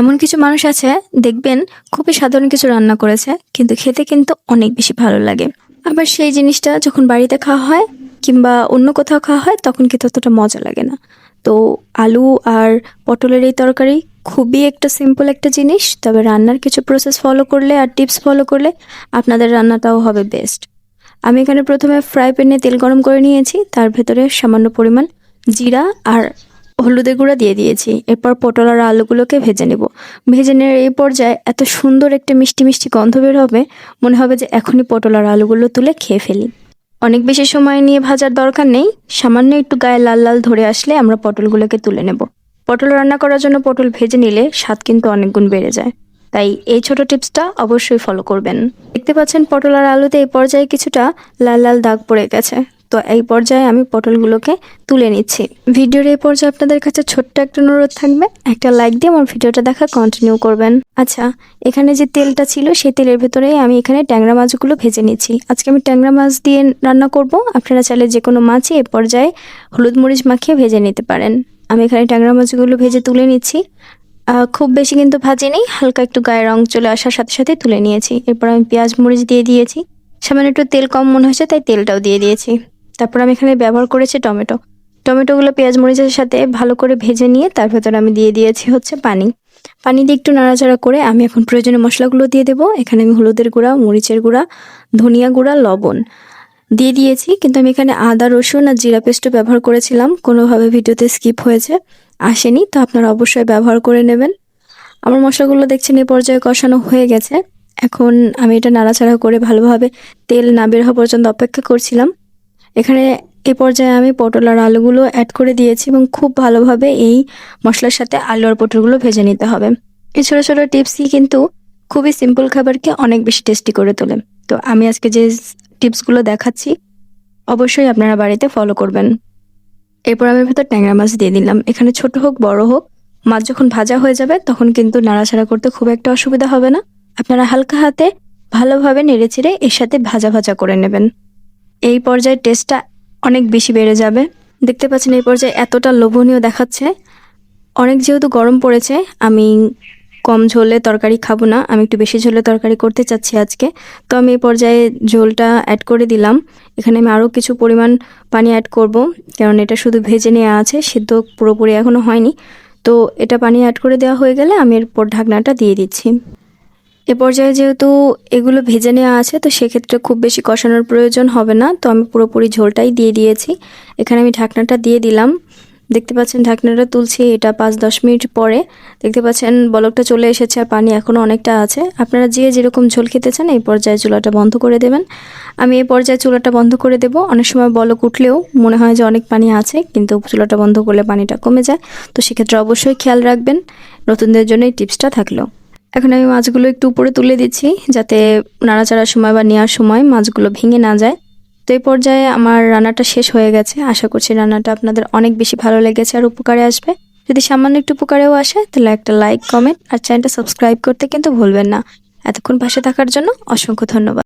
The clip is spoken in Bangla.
এমন কিছু মানুষ আছে দেখবেন খুবই সাধারণ কিছু রান্না করেছে কিন্তু খেতে কিন্তু অনেক বেশি ভালো লাগে। আবার সেই জিনিসটা যখন বাড়িতে খাওয়া হয় কিংবা অন্য কোথাও খাওয়া হয় তখন কিন্তু অতটা মজা লাগে না। তো আলু আর পটলের এই তরকারি খুবই একটা সিম্পল একটা জিনিস, তবে রান্নার কিছু প্রসেস ফলো করলে আর টিপস ফলো করলে আপনাদের রান্নাটাও হবে বেস্ট। আমি এখানে প্রথমে ফ্রাই প্যানে তেল গরম করে নিয়েছি, তার ভেতরে সামান্য পরিমাণ জিরা আর হলুদের গুঁড়া দিয়ে দিয়েছি। এরপর পটল আর আলুগুলোকে ভেজে নেব। ভেজে নেওয়ার এই পর্যায়ে এত সুন্দর একটা মিষ্টি মিষ্টি গন্ধ বের হবে, মনে হবে যে এখনই পটল আর আলুগুলো তুলে খেয়ে ফেলি। অনেক বেশি সময় নিয়ে ভাজার দরকার নেই, সামান্য একটু গায়ে লাল লাল ধরে আসলে আমরা পটলগুলোকে তুলে নেব। পটল রান্না করার জন্য পটল ভেজে নিলে স্বাদ কিন্তু অনেক গুণ বেড়ে যায়, তাই এই ছোট টিপসটা অবশ্যই ফলো করবেন। দেখতে পাচ্ছেন পটল আর আলুতে এই পর্যায়ে কিছুটা লাল লাল দাগ পড়ে গেছে। তো এই পর্যায়ে আমি পটলগুলোকে তুলে নিচ্ছি। ভিডিওর এই পর্যায়ে আপনাদের কাছে ছোট্ট একটা অনুরোধ থাকবে, একটা লাইক দিয়ে আমার ভিডিওটা দেখা কন্টিনিউ করবেন। আচ্ছা, এখানে যে তেলটা ছিল সেই তেলের ভেতরে আমি এখানে ট্যাংরা মাছগুলো ভেজে নিচ্ছি। আজকে আমি ট্যাংরা মাছ দিয়ে রান্না করব। আপনারা চাইলে যে কোনো মাছই এ পর্যায়ে হলুদ মরিচ মাখিয়ে ভেজে নিতে পারেন। আমি এখানে ট্যাংরা মাছগুলো ভেজে তুলে নিচ্ছি। খুব বেশি কিন্তু ভাজিনি, হালকা একটু গায়ের রং চলে আসার সাথে সাথে তুলে নিয়েছি। এরপর আমি পেঁয়াজ মরিচ দিয়ে দিয়েছি। সামান্য একটু তেল কম মনে হয়েছে তাই তেলটাও দিয়ে দিয়েছি। তারপর আমি এখানে ব্যবহার করেছি টমেটোগুলো পেঁয়াজ মরিচের সাথে ভালো করে ভেজে নিয়ে তার ভেতরে আমি দিয়ে দিয়েছি হচ্ছে পানি দিয়ে একটু নাড়াচাড়া করে আমি এখন প্রয়োজনীয় মশলাগুলো দিয়ে দেবো। এখানে আমি হলুদের গুঁড়া, মরিচের গুঁড়া, ধনিয়া গুঁড়া, লবণ দিয়ে দিয়েছি। কিন্তু আমি এখানে আদা রসুন আর জিরা পেস্টও ব্যবহার করেছিলাম, কোনোভাবে ভিডিওতে স্কিপ হয়েছে আসেনি, তো আপনারা অবশ্যই ব্যবহার করে নেবেন। আমার মশলাগুলো দেখছেন এই পর্যায়ে কষানো হয়ে গেছে। এখন আমি এটা নাড়াচাড়া করে ভালোভাবে তেল না বের হওয়া পর্যন্ত অপেক্ষা করছিলাম। এখানে এই পর্যায়ে আমি পটল আর আলুগুলো অ্যাড করে দিয়েছি এবং খুব ভালোভাবে এই মশলার সাথে আলু আর পটলগুলো ভেজে নিতে হবে। এই ছোটো ছোটো টিপসই কিন্তু খুবই সিম্পল খাবারকে অনেক বেশি টেস্টি করে তোলে। তো আমি আজকে যে টিপসগুলো দেখাচ্ছি অবশ্যই আপনারা বাড়িতে ফলো করবেন। এরপর আমি ভেতর ট্যাংরা মাছ দিয়ে দিলাম। এখানে ছোট হোক বড় হোক, মাছ যখন ভাজা হয়ে যাবে তখন কিন্তু নাড়াচাড়া করতে খুব একটা অসুবিধা হবে না। আপনারা হালকা হাতে ভালোভাবে নেড়েচেড়ে এর সাথে ভাজা ভাজা করে নেবেন। এই পর্যায়ে টেস্টটা অনেক বেশি বেড়ে যাবে। দেখতে পাচ্ছেন এই পর্যায়ে এতটা লোভনীয় দেখাচ্ছে। অনেক যেহেতু গরম পড়েছে, আমি কম ঝোলে তরকারি খাবো না, আমি একটু বেশি ঝোলে তরকারি করতে চাচ্ছি আজকে। তো আমি এই পর্যায়ে ঝোলটা অ্যাড করে দিলাম। এখানে আমি আরও কিছু পরিমাণ পানি অ্যাড করব, কারণ এটা শুধু ভেজে নেওয়া আছে, সিদ্ধ পুরোপুরি এখনও হয়নি। তো এটা পানি অ্যাড করে দেওয়া হয়ে গেলে আমি এরপর ঢাকনাটা দিয়ে দিচ্ছি। এ পর্যায়ে যেহেতু এগুলো ভেজে নেওয়া আছে, তো সেক্ষেত্রে খুব বেশি কষানোর প্রয়োজন হবে না, তো আমি পুরোপুরি ঝোলটাই দিয়ে দিয়েছি। এখানে আমি ঢাকনাটা দিয়ে দিলাম। দেখতে পাচ্ছেন ঢাকনাটা তুলছি, এটা 5-10 মিনিট পরে দেখতে পাচ্ছেন বলকটা চলে এসেছে আর পানি এখনও অনেকটা আছে। আপনারা যে যেরকম ঝোল খেতে চান এই পর্যায়ে চুলাটা বন্ধ করে দেবেন। আমি এই পর্যায়ে চুলাটা বন্ধ করে দেব। অনেক সময় বলক উঠলেও মনে হয় যে অনেক পানি আছে, কিন্তু চুলাটা বন্ধ করলে পানিটা কমে যায়। তো সেক্ষেত্রে অবশ্যই খেয়াল রাখবেন। নতুনদের জন্য এই টিপসটা থাকলো। এখন আমি মাছগুলো একটু উপরে তুলে দিচ্ছি, যাতে নাড়াচাড়ার সময় বা নেওয়ার সময় মাছগুলো ভেঙে না যায়। তো এই পর্যায়ে আমার রান্নাটা শেষ হয়ে গেছে। আশা করছি রান্নাটা আপনাদের অনেক বেশি ভালো লেগেছে আর উপকারে আসবে। যদি সামান্য একটু উপকারেও আসে তাহলে একটা লাইক, কমেন্ট আর চ্যানেলটা সাবস্ক্রাইব করতে কিন্তু ভুলবেন না। এতক্ষণ পাশে থাকার জন্য অসংখ্য ধন্যবাদ।